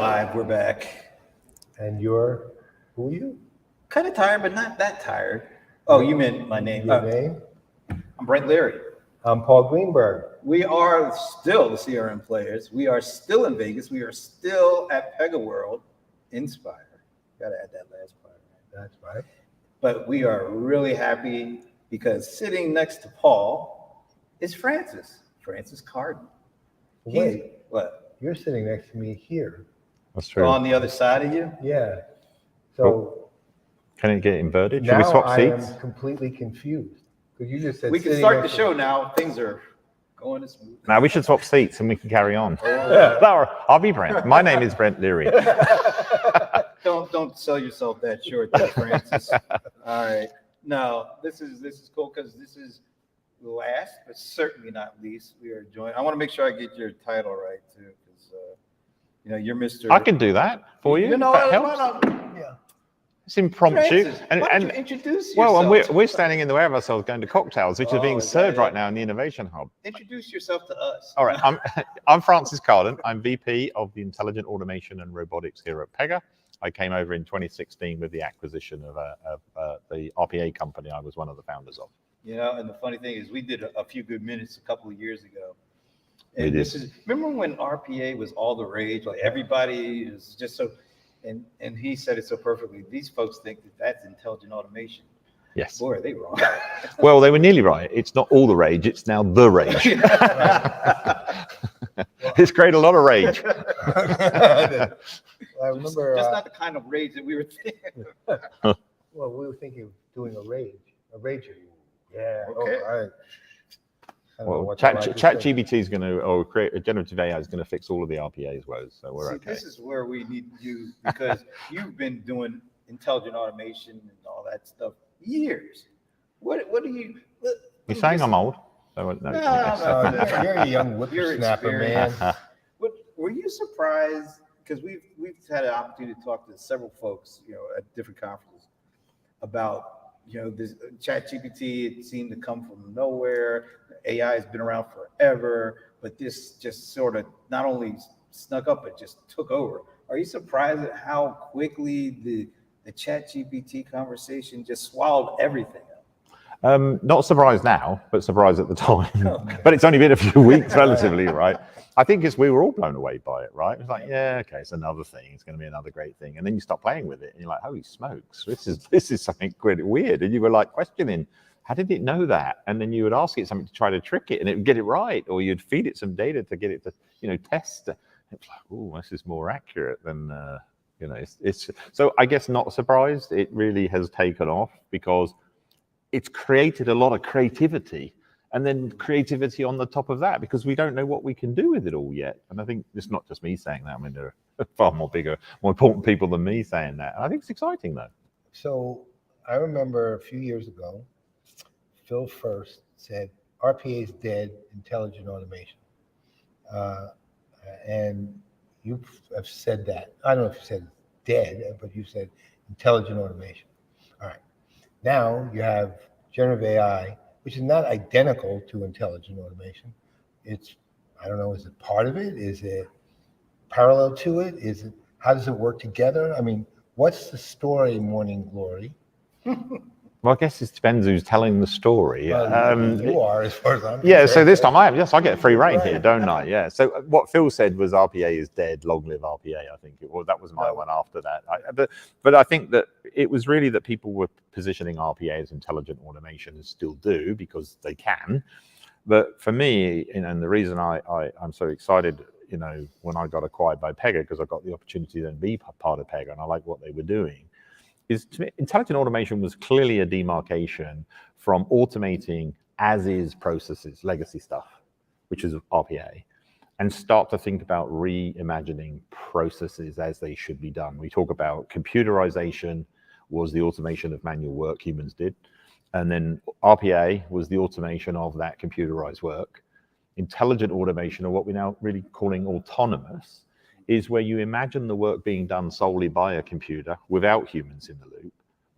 live. We're back. And who are you? Kind of tired, but not that tired. Oh, you meant my name. Your name? I'm Brent Leary. I'm Paul Greenberg. We are still the CRM Playaz. We are still in Vegas. We are still at PegaworldInspire. Got to add that last part. Right? That's right. But we are really happy because sitting next to Paul is Francis Carden. Wait, what? You're sitting next to me here. That's true. On the other side of you? Yeah. So can it get inverted? Should now we swap seats? I am completely confused. Because you just said we can start the show now. Things are going smooth. Now we should swap seats and we can carry on. I'll be Brent. My name is Brent Leary. Don't sell yourself that short, there, Francis. All right. No, this is cool because this is last, but certainly not least. We are joined. I want to make sure I get your title right too, because you're Mr. I can do that for you. You know, that helps. Yeah. It's impromptu. Francis, why don't you introduce yourself? Well, and we're standing in the way of ourselves going to cocktails, which are being served right now in the Innovation Hub. Introduce yourself to us. All right. I'm Francis Carden. I'm VP of the Intelligent Automation and Robotics here at Pega. I came over in 2016 with the acquisition of the RPA company I was one of the founders of. And the funny thing is we did a few good minutes a couple of years ago. And remember when RPA was all the rage? Like everybody is just so, and he said it so perfectly. These folks think that that's intelligent automation. Yes. Boy, are they wrong. Well, they were nearly right. It's not all the rage. It's now the rage. It's created a lot of rage. I remember just not the kind of rage that we were thinking. Well, we were thinking of doing a rager. Yeah. Okay. All right. Well, ChatGPT is going to, or create a generative AI is going to fix all of the RPA's woes, so we're okay. This is where we need you because you've been doing intelligent automation and all that stuff years. What do you? You're saying I'm old? No, you're a young whippersnapper, man. Were you surprised? Because we've had an opportunity to talk to several folks, at different conferences about. This ChatGPT, it seemed to come from nowhere. AI has been around forever, but this just sort of not only snuck up, but just took over. Are you surprised at how quickly the ChatGPT conversation just swallowed everything up? Not surprised now, but surprised at the time. But it's only been a few weeks, relatively, right? I think we were all blown away by it, right? It's like, yeah, okay, it's another thing. It's going to be another great thing, and then you start playing with it, and you're like, holy smokes, this is something quite weird. And you were like questioning, how did it know that? And then you would ask it something to try to trick it, and it would get it right, or you'd feed it some data to get it to, test. It's like, oh, this is more accurate than, it's. So I guess not surprised. It really has taken off because it's created a lot of creativity. And then creativity on the top of that, because we don't know what we can do with it all yet. And I think it's not just me saying that. I mean, there are far more important people than me saying that. And I think it's exciting, though. So I remember a few years ago, Phil First said, RPA is dead, intelligent automation. And you have said that. I don't know if you said dead, but you said intelligent automation. All right. Now you have generative AI, which is not identical to intelligent automation. It's, I don't know, is it part of it? Is it parallel to it? How does it work together? I mean, what's the story, Morning Glory? Well, I guess it depends who's telling the story. Well, you are, as far as I'm concerned. Yeah, so this time I get free reign here, don't I? Yeah. So what Phil said was RPA is dead, long live RPA, I think it was. That was my one after that. But I think that it was really that people were positioning RPA as intelligent automation and still do because they can. But for me, and the reason I'm so excited, when I got acquired by Pega, because I got the opportunity to then be part of Pega and I like what they were doing, is intelligent automation was clearly a demarcation from automating as-is processes, legacy stuff, which is RPA, and start to think about reimagining processes as they should be done. We talk about computerization was the automation of manual work humans did, and then RPA was the automation of that computerized work. Intelligent automation, or what we're now really calling autonomous, is where you imagine the work being done solely by a computer without humans in the loop,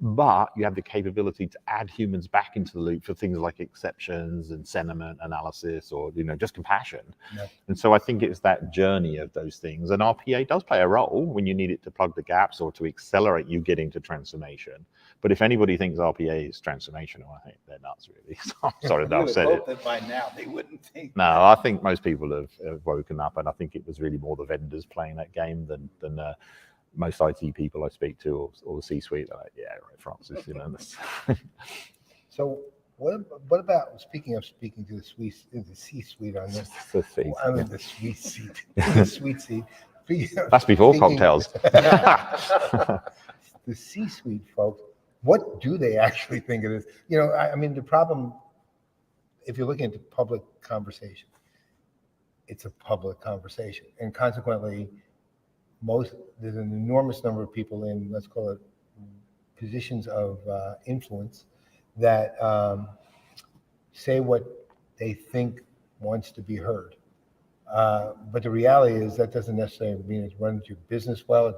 but you have the capability to add humans back into the loop for things like exceptions and sentiment analysis, or just compassion. Yeah. And so I think it's that journey of those things, and RPA does play a role when you need it to plug the gaps or to accelerate you getting to transformation. But if anybody thinks RPA is transformational, I think they're nuts, really. So I'm sorry that I've said it. That by now they wouldn't think. No, I think most people have woken up, and I think it was really more the vendors playing that game than most IT people I speak to, or the C-suite. Are like, yeah, right, Francis. So what about speaking to the C-suite on this? The C. I mean the sweet seat, the sweet seat. That's before cocktails. The C-suite folks, what do they actually think of this? I mean, the problem, if you're looking at the public conversation, it's a public conversation, and consequently, there's an enormous number of people in, let's call it, positions of influence that say what they think wants to be heard. But the reality is that doesn't necessarily mean it runs your business well. It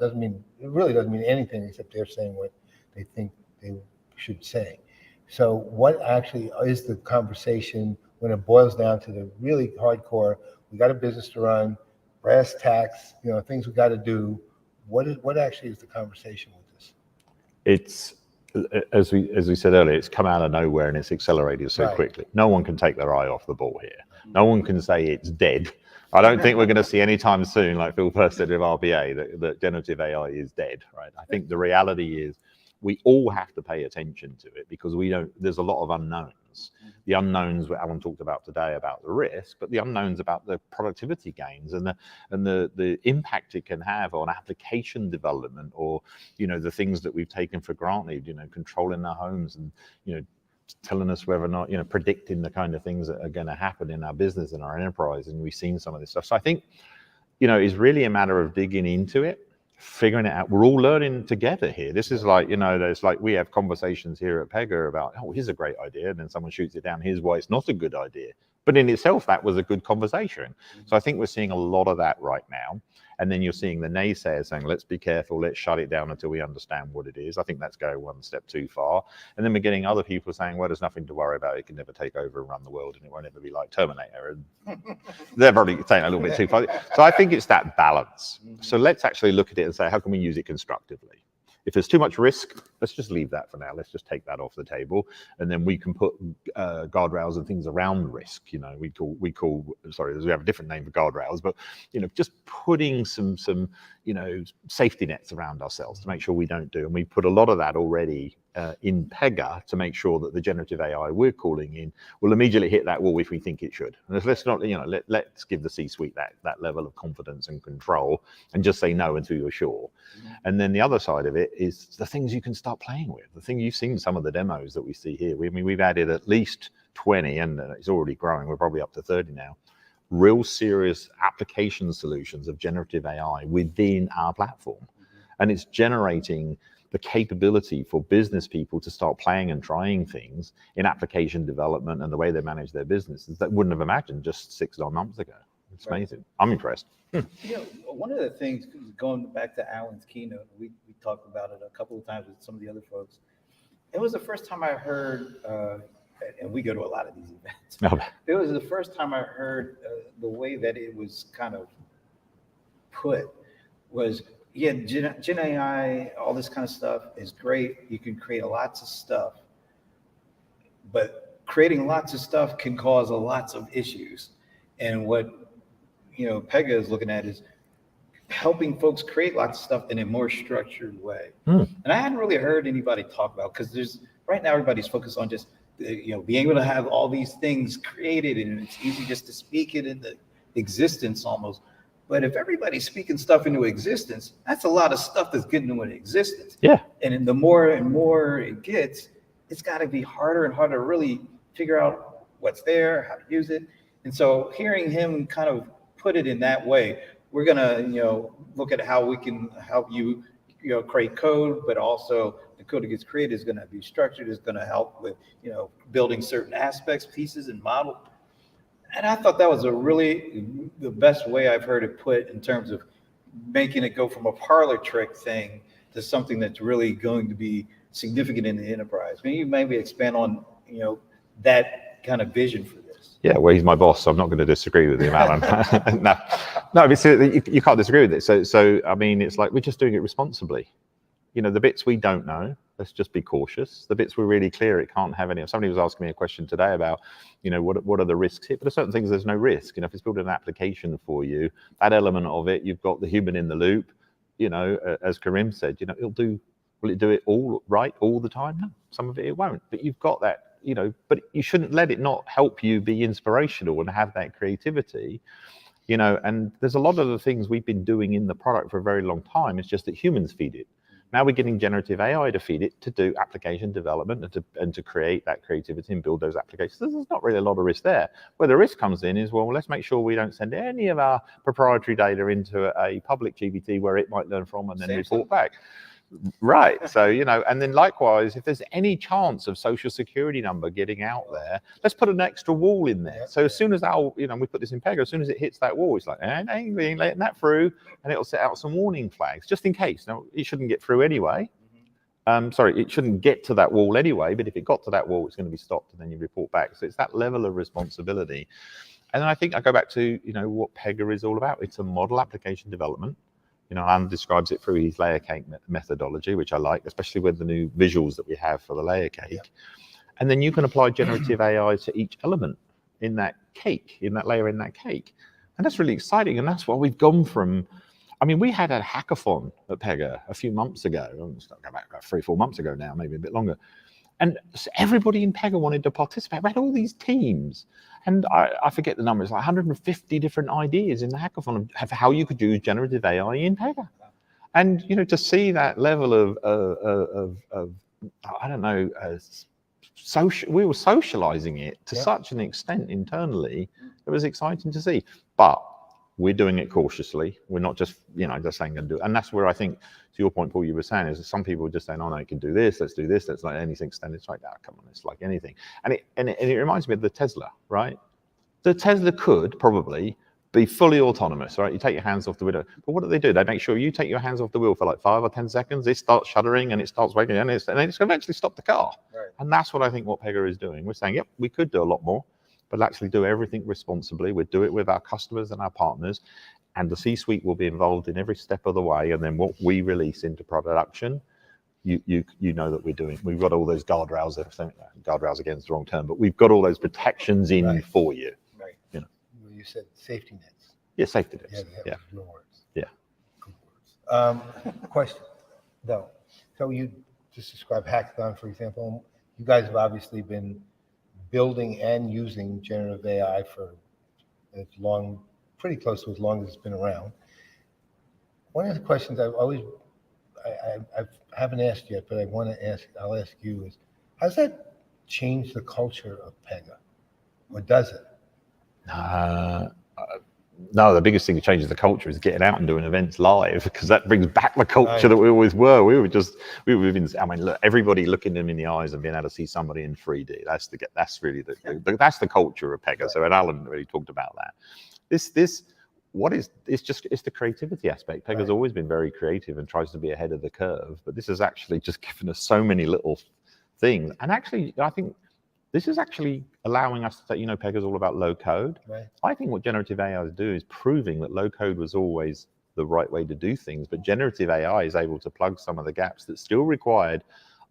really doesn't mean anything except they're saying what they think they should say. So what actually is the conversation when it boils down to the really hardcore, we got a business to run, brass tacks, things we got to do. What actually is the conversation with this? It's, as we said earlier, it's come out of nowhere and it's accelerated so quickly. No one can take their eye off the ball here. No one can say it's dead. I don't think we're going to see anytime soon, like Phil first said with RPA, that generative AI is dead, right? I think the reality is we all have to pay attention to it, because there's a lot of unknowns. The unknowns what Alan talked about today about the risk, but the unknowns about the productivity gains and the impact it can have on application development, or the things that we've taken for granted, controlling our homes and telling us whether or not, predicting the kind of things that are going to happen in our business and our enterprise. And we've seen some of this stuff. So I think, it's really a matter of digging into it, figuring it out. We're all learning together here. This is like, there's like, we have conversations here at Pega about, oh, here's a great idea. And then someone shoots it down. Here's why it's not a good idea. But in itself, that was a good conversation. So I think we're seeing a lot of that right now. And then you're seeing the naysayers saying, let's be careful, let's shut it down until we understand what it is. I think that's going one step too far. And then we're getting other people saying, well, there's nothing to worry about. It can never take over and run the world, and it won't ever be like Terminator. And they're probably saying a little bit too far. So I think it's that balance. So let's actually look at it and say, how can we use it constructively? If there's too much risk, let's just leave that for now. Let's just take that off the table, and then we can put guardrails and things around risk. We have a different name for guardrails, but just putting some safety nets around ourselves to make sure we don't do. And we put a lot of that already in Pega to make sure that the generative AI we're calling in will immediately hit that wall if we think it should. And let's not, let's give the C-suite that level of confidence and control, and just say no until you're sure. And then the other side of it is the things you can start playing with. The thing you've seen some of the demos that we see here. We've added at least 20, and it's already growing. We're probably up to 30 now. Real serious application solutions of generative AI within our platform. And it's generating the capability for business people to start playing and trying things in application development and the way they manage their businesses that wouldn't have imagined just 6 or 9 months ago. It's amazing. I'm impressed. One of the things, going back to Alan's keynote, we talked about it a couple of times with some of the other folks. It was the first time I heard, and we go to a lot of these events. It was the first time I heard the way that it was kind of put was, Gen AI, all this kind of stuff is great. You can create lots of stuff, but creating lots of stuff can cause lots of issues. And what Pega is looking at is helping folks create lots of stuff in a more structured way. And I hadn't really heard anybody talk about, because right now everybody's focused on just being able to have all these things created, and it's easy just to speak it into existence almost. But if everybody's speaking stuff into existence, that's a lot of stuff that's getting into existence. Yeah. And the more and more it gets, it's got to be harder and harder to really figure out what's there, how to use it. And so hearing him kind of put it in that way, we're going to, look at how we can help you, create code, but also the code that gets created is going to be structured, is going to help with, building certain aspects, pieces, and model. And I thought that was the best way I've heard it put in terms of making it go from a parlor trick thing to something that's really going to be significant in the enterprise. Can you maybe expand on, that kind of vision for this? Yeah, well, he's my boss, so I'm not going to disagree with him, Alan. no, but you can't disagree with it. So I mean, it's like we're just doing it responsibly. The bits we don't know, let's just be cautious. The bits we're really clear, it can't have any. Somebody was asking me a question today about, what are the risks here? But there's certain things there's no risk. If it's building an application for you, that element of it, you've got the human in the loop. As Karim said, will it do it all right all the time? No, some of it won't. But you've got that. But you shouldn't let it not help you be inspirational and have that creativity, and there's a lot of the things we've been doing in the product for a very long time. It's just that humans feed it. Now we're getting generative AI to feed it to do application development and to create that creativity and build those applications. There's not really a lot of risk there. Where the risk comes in is, well, let's make sure we don't send any of our proprietary data into a public GPT where it might learn from and then report back. Right. So, and then likewise, if there's any chance of social security number getting out there, let's put an extra wall in there. So as soon as we put this in Pega, as soon as it hits that wall, it's like, we ain't letting that through. And it'll set out some warning flags just in case. Now, it shouldn't get through anyway. It shouldn't get to that wall anyway. But if it got to that wall, it's going to be stopped and then you report back. So it's that level of responsibility. And then I think I go back to, what Pega is all about. It's a model application development. Alan describes it through his layer cake methodology, which I like, especially with the new visuals that we have for the layer cake. Yeah. And then you can apply generative AI to each element in that cake, in that layer in that cake. And that's really exciting. And that's why we've gone from, we had a hackathon at Pega a few months ago. It's not going back about 3-4 months ago now, maybe a bit longer. And everybody in Pega wanted to participate. We had all these teams. And I forget the numbers, like 150 different ideas in the hackathon of how you could use generative AI in Pega. And, to see that level of I don't know, we were socializing it to such an extent internally. It was exciting to see. But we're doing it cautiously. We're not just, just saying going to do it. And that's where I think, to your point, Paul, you were saying, is that some people are just saying, oh, no, you can do this, let's do this, let's like anything standard. It's like, come on, it's like anything. And it reminds me of the Tesla, right? The Tesla could probably be fully autonomous, right? You take your hands off the wheel. But what do? They make sure you take your hands off the wheel for like 5 or 10 seconds. It starts shuddering and it starts waking, and it's going to eventually stop the car. Right. And that's what I think what Pega is doing. We're saying, yep, we could do a lot more, but actually do everything responsibly. We'll do it with our customers and our partners. And the C-suite will be involved in every step of the way. And then what we release into production, you know that we're doing. We've got all those guardrails. Guardrails again is the wrong term, but we've got all those protections in for you. Right. You said safety nets. Yeah, safety nets. Yeah. Good words. Yeah. Good words. Question though. So you just described Hackathon, for example. You guys have obviously been building and using generative AI for as long. Pretty close to as long as it's been around. One of the questions I haven't asked yet, but I'll ask you is, how does that change the culture of Pega? Or does it? No, the biggest thing that changes the culture is getting out and doing events live, because that brings back the culture that we always were. Look, everybody looking them in the eyes and being able to see somebody in 3D. That's really that's the culture of Pega. Right. So, and Alan really talked about that. It's the creativity aspect. Pega's always been very creative and tries to be ahead of the curve, but this has actually just given us so many little things. And actually, I think this is actually allowing us to say, Pega's all about low code. Right. I think what generative AI is doing is proving that low code was always the right way to do things, but generative AI is able to plug some of the gaps that still required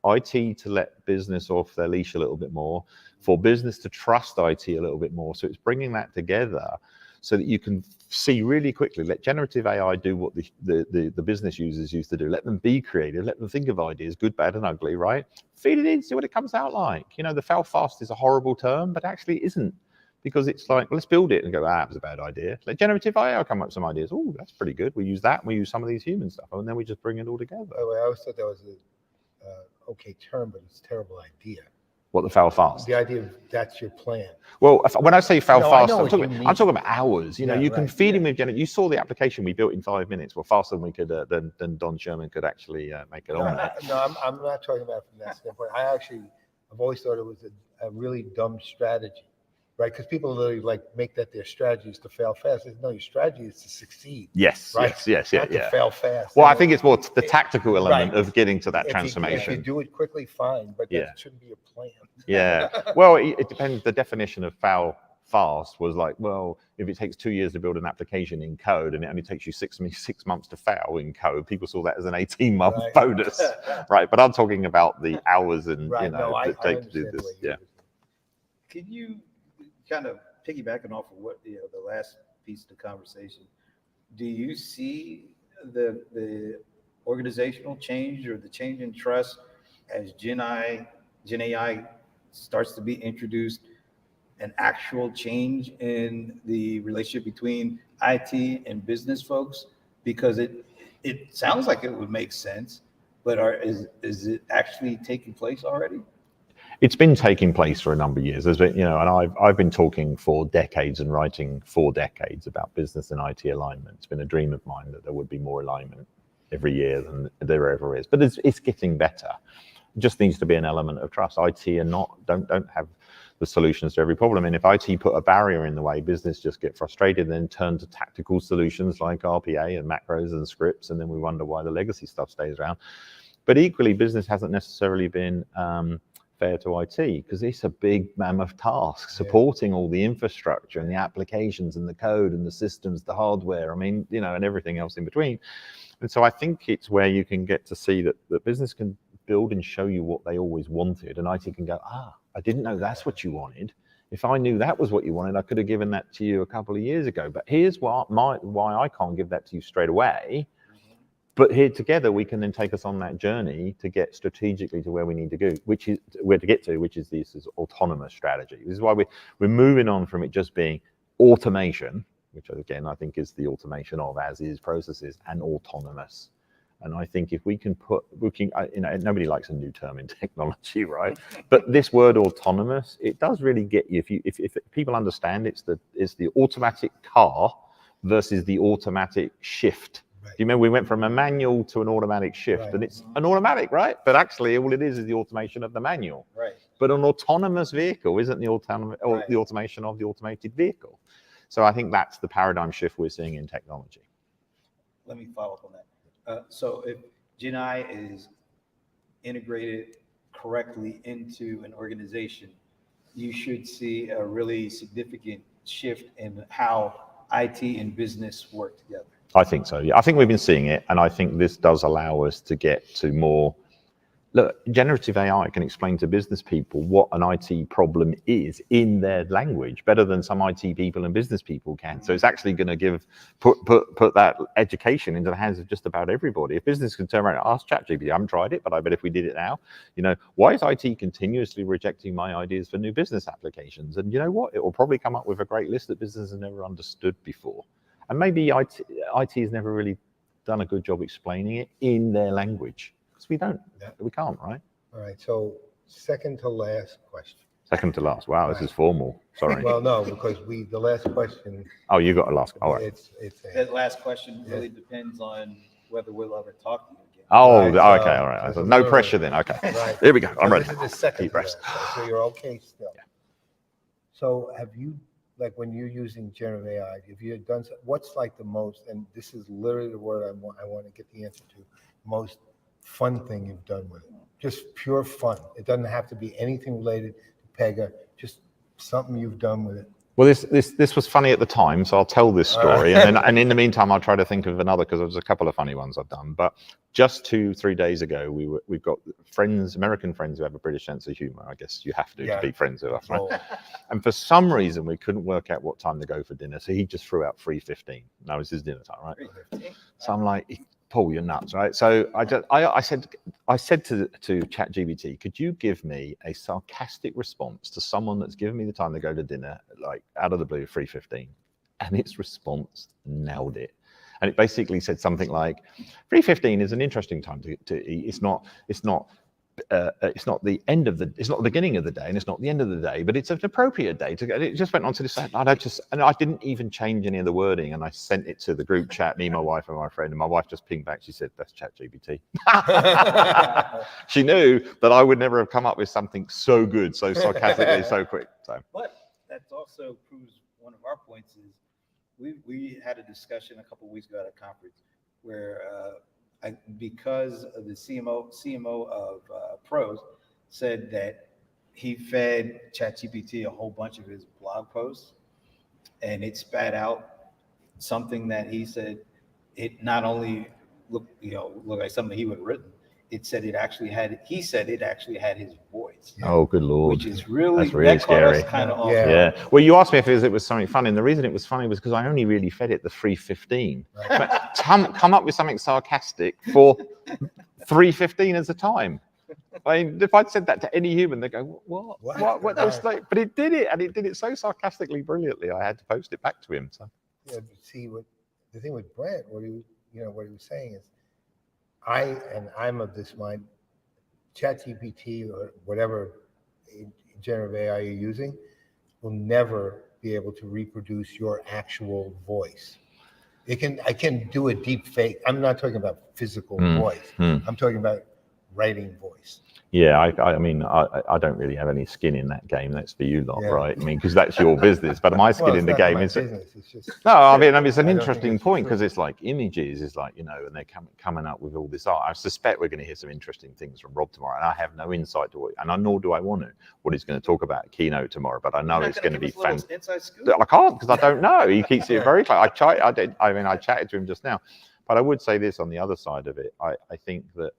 IT to let business off their leash a little bit more, for business to trust IT a little bit more. So it's bringing that together so that you can see really quickly, let generative AI do what the business users used to do. Let them be creative, let them think of ideas, good, bad, and ugly, right? Feed it in, see what it comes out like. The fail fast is a horrible term, but actually it isn't. Because it's like, let's build it and go, that was a bad idea. Let generative AI come up with some ideas. Oh, that's pretty good. We use that, we use some of these human stuff, and then we just bring it all together. By the way, I always thought that was a okay term, but it's a terrible idea. What, the fail fast? The idea of that's your plan. Well, when I say fail fast, I'm talking about hours. You can feed him with generative. You saw the application we built in 5 minutes. Well, faster than we could than Don Sherman could actually make it on there. No, I'm not talking about from that standpoint. I've always thought it was a really dumb strategy right? Because people literally like make that their strategy is to fail fast. No, your strategy is to succeed. Yes, Right? yes, Not to fail fast. Well, I And think it's more the tactical element right. of getting to that if transformation. you do it quickly, fine, but Yeah. that shouldn't be a plan. Yeah. Well, it depends. The definition of fail fast was like, well, if it takes 2 years to build an application in code and it only takes you 6 months to fail in code, people saw that as an 18-month Right. bonus, right? But I'm talking about the hours and Right. you know No, that I take to do understand the this. way you Yeah. Can you kind of piggybacking off of what the last piece of the conversation? Do you see the organizational change or the change in trust as Gen AI starts to be introduced, an actual change in the relationship between IT and business folks? Because it sounds like it would make sense, but is it actually taking place already? It's been taking place for a number of years. There's been, you know, and I've been talking for decades and writing for decades about business and IT alignment. It's been a dream of mine that there would be more alignment every year than there ever is. But it's getting better. It just needs to be an element of trust. IT don't have the solutions to every problem. And if IT put a barrier in the way, business just get frustrated, then turn to tactical solutions like RPA and macros and scripts, and then we wonder why the legacy stuff stays around. But equally, business hasn't necessarily been fair to IT because it's a big mammoth task supporting all the infrastructure and the applications and the code and the systems, the hardware, I mean, you know, and everything else in between. And so I think it's where you can get to see that business can build and show you what they always wanted, and IT can go, I didn't know that's what you wanted. If I knew that was what you wanted, I could have given that to you a couple of years ago. But here's why I can't give that to you straight away. But here together, we can then take us on that journey to get strategically to where we need to go, which is this autonomous strategy. This is why we're moving on from it just being automation, which again, I think is the automation of as is processes, and autonomous. And I think if we can you know, nobody likes a new term in technology, right? But this word autonomous, it does really get you. If people understand it's the automatic car versus the automatic shift. Do you remember we went from a manual to an automatic shift, and it's an automatic, right? But actually, all it is the automation of the manual. Right. But an autonomous vehicle isn't the automation of the automated vehicle. So I think that's the paradigm shift we're seeing in technology. Let me follow up on that. So if Gen AI is integrated correctly into an organization, you should see a really significant shift in how IT and business work together. I think so. Yeah, I think we've been seeing it, and I think this does allow us to get to more. Look, generative AI can explain to business people what an IT problem is in their language better than some IT people and business people can. So it's actually going to put that education into the hands of just about everybody. If business can turn around and ask ChatGPT, I haven't tried it, but I bet if we did it now, you know, why is IT continuously rejecting my ideas for new business applications? And you know what? It will probably come up with a great list that business has never understood before. And maybe IT has never really done a good job explaining it in their language. We can't, right? All right, so second to last question. Second to last. Wow, this is formal. Sorry. Well, no, because the last question. Oh, you got a last. All right. That last question really depends on whether we'll ever talk to you again. Oh, Right, okay, all right. So no pressure then. Okay. Right. Here we go. I'm ready. This is the second. Deep rest. So you're okay still. Yeah. So have you, like when you're using generative AI, if you had done, what's like the most, and this is literally the word I want to get the answer to, most fun thing you've done with it? Just pure fun. It doesn't have to be anything related to Pega, just something you've done with it. Well, this was funny at the time, so I'll tell this story, and in the meantime, I'll try to think of another because there's a couple of funny ones I've done. But just 2-3 days ago, we've got friends, American friends who have a British sense of humor. I guess you have to be friends with us, right? And for some reason, we couldn't work out what time to go for dinner, so he just threw out 3:15. Now it's his dinner time, right? 3:15. So I'm like, Paul, you're nuts, right? So I said to ChatGPT, could you give me a sarcastic response to someone that's given me the time to go to dinner, like out of the blue, 3:15? And its response nailed it. And it basically said something like, 3:15 is an interesting time to eat. It's not the end of it's not the beginning of the day, and it's not the end of the day, but it's an appropriate day to go. It just went on to this, and I didn't even change any of the wording, and I sent it to the group chat, me, my wife, and my friend, and my wife just pinged back. She said, "That's ChatGPT." She knew that I would never have come up with something so good, so sarcastically, so quick. So, but also proves one of our points is we had a discussion a couple of weeks ago at a conference where because of the CMO of Pros said that he fed ChatGPT a whole bunch of his blog posts, and it spat out something that he said it not only looked like something he would have written. It said it actually had. He said it actually had his voice. Oh, good Lord! Which is really That's scary. Kind of Yeah. Yeah. Well, you asked me if it was something funny, and the reason it was funny was because I only really fed it the 315. Right. But come up with something sarcastic for 315 as a time. I mean, if I'd said that to any human, they'd go, "What? What?" But it did it, and it did it so sarcastically, brilliantly. I had to post it back to him. So. Yeah, but see, what the thing with Brent, what he was saying is, I'm of this mind. ChatGPT or whatever generative AI you're using will never be able to reproduce your actual voice. I can do a deep fake. I'm not talking about physical voice. I'm talking about writing voice. Yeah, I mean, I don't really have any skin in that game. That's for you lot, right? I mean, because that's your business. But my skin in the game is business. It's just no. I mean, it's an interesting point because it's like images is like and they're coming up with all this art. I suspect we're going to hear some interesting things from Rob tomorrow, and I have no insight to nor do I want to what he's going to talk about at keynote tomorrow. But I know it's going to be fantastic. I can't because I don't know. He keeps it very clear. I chatted to him just now, but I would say this on the other side of it. I think that.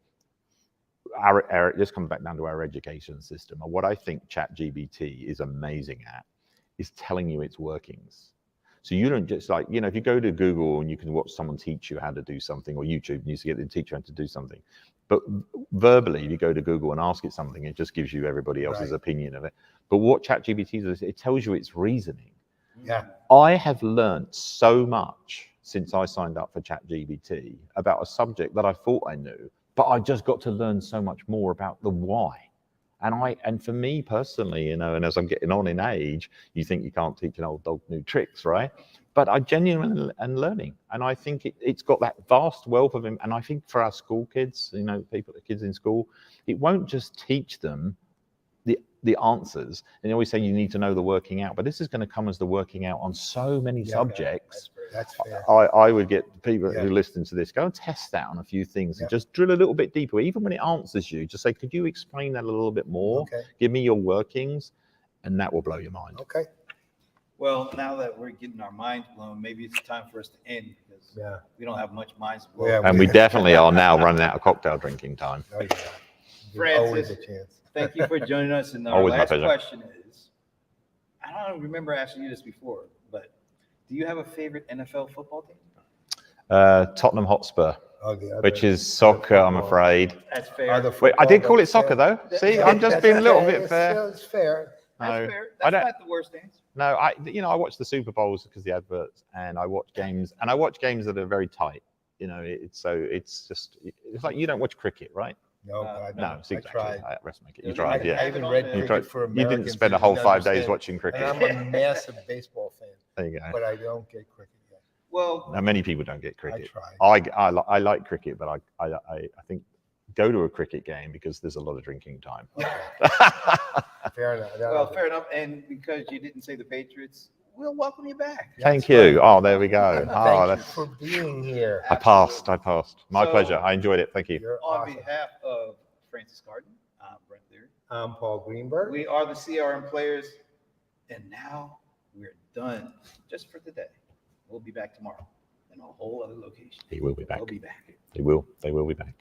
This comes back down to our education system. And what I think ChatGPT is amazing at is telling you its workings. So you don't just if you go to Google and you can watch someone teach you how to do something, or YouTube, and you get the teacher how to do something. But verbally, if you go to Google and ask it something, it just gives you everybody else's opinion of it. But what ChatGPT does, it tells you its reasoning. Yeah. I have learned so much since I signed up for ChatGPT about a subject that I thought I knew. But I just got to learn so much more about the why. And for me personally, and as I'm getting on in age, you think you can't teach an old dog new tricks, right? But I genuinely am learning. And I think it's got that vast wealth of him. And I think for our school kids, kids in school, it won't just teach them the answers. And they always say you need to know the working out, but this is going to come as the working out on so many subjects. That's fair. I would get people who listen to this, go and test that on a few things and just drill a little bit deeper. Even when it answers you, just say, could you explain that a little bit more? Okay. Give me your workings, and that will blow your mind. Okay. Well, now that we're getting our minds blown, maybe it's time for us to end because we don't have much minds blown. Yeah, and we definitely are now running out of cocktail drinking time. Oh, yeah. Francis, always a chance. Thank you for joining us. And our Always last question is, I don't remember asking you this before, but do you have a favorite NFL football team? Tottenham Hotspur, which is soccer, I'm afraid. That's fair. Wait, I did call it soccer though. See, I'm just being a little bit fair. It's fair. That's fair. That's not the worst answer. No, I watch the Super Bowls because of the adverts, and I watch games that are very tight. It's like you don't watch cricket, right? No, no, it's exactly. I tried. You tried, yeah. I even read cricket for Americans. You didn't spend a whole 5 days watching cricket. And I'm a massive baseball fan. There you go. But I don't get cricket yet. Well, now, many people don't get cricket. I tried. I like cricket, but I think go to a cricket game because there's a lot of drinking time. Okay. Fair enough. Well, fair enough. And because you didn't say the Patriots, we'll welcome you back. Thank you. Oh, there we go. Thank you for being here. I passed. My pleasure. I enjoyed it. Thank you. On behalf of Francis Carden, I'm Brent Leary. I'm Paul Greenberg. We are the CRM Players, and now we're done just for today. We'll be back tomorrow in a whole other location. He will be back. We'll be back. They will be back.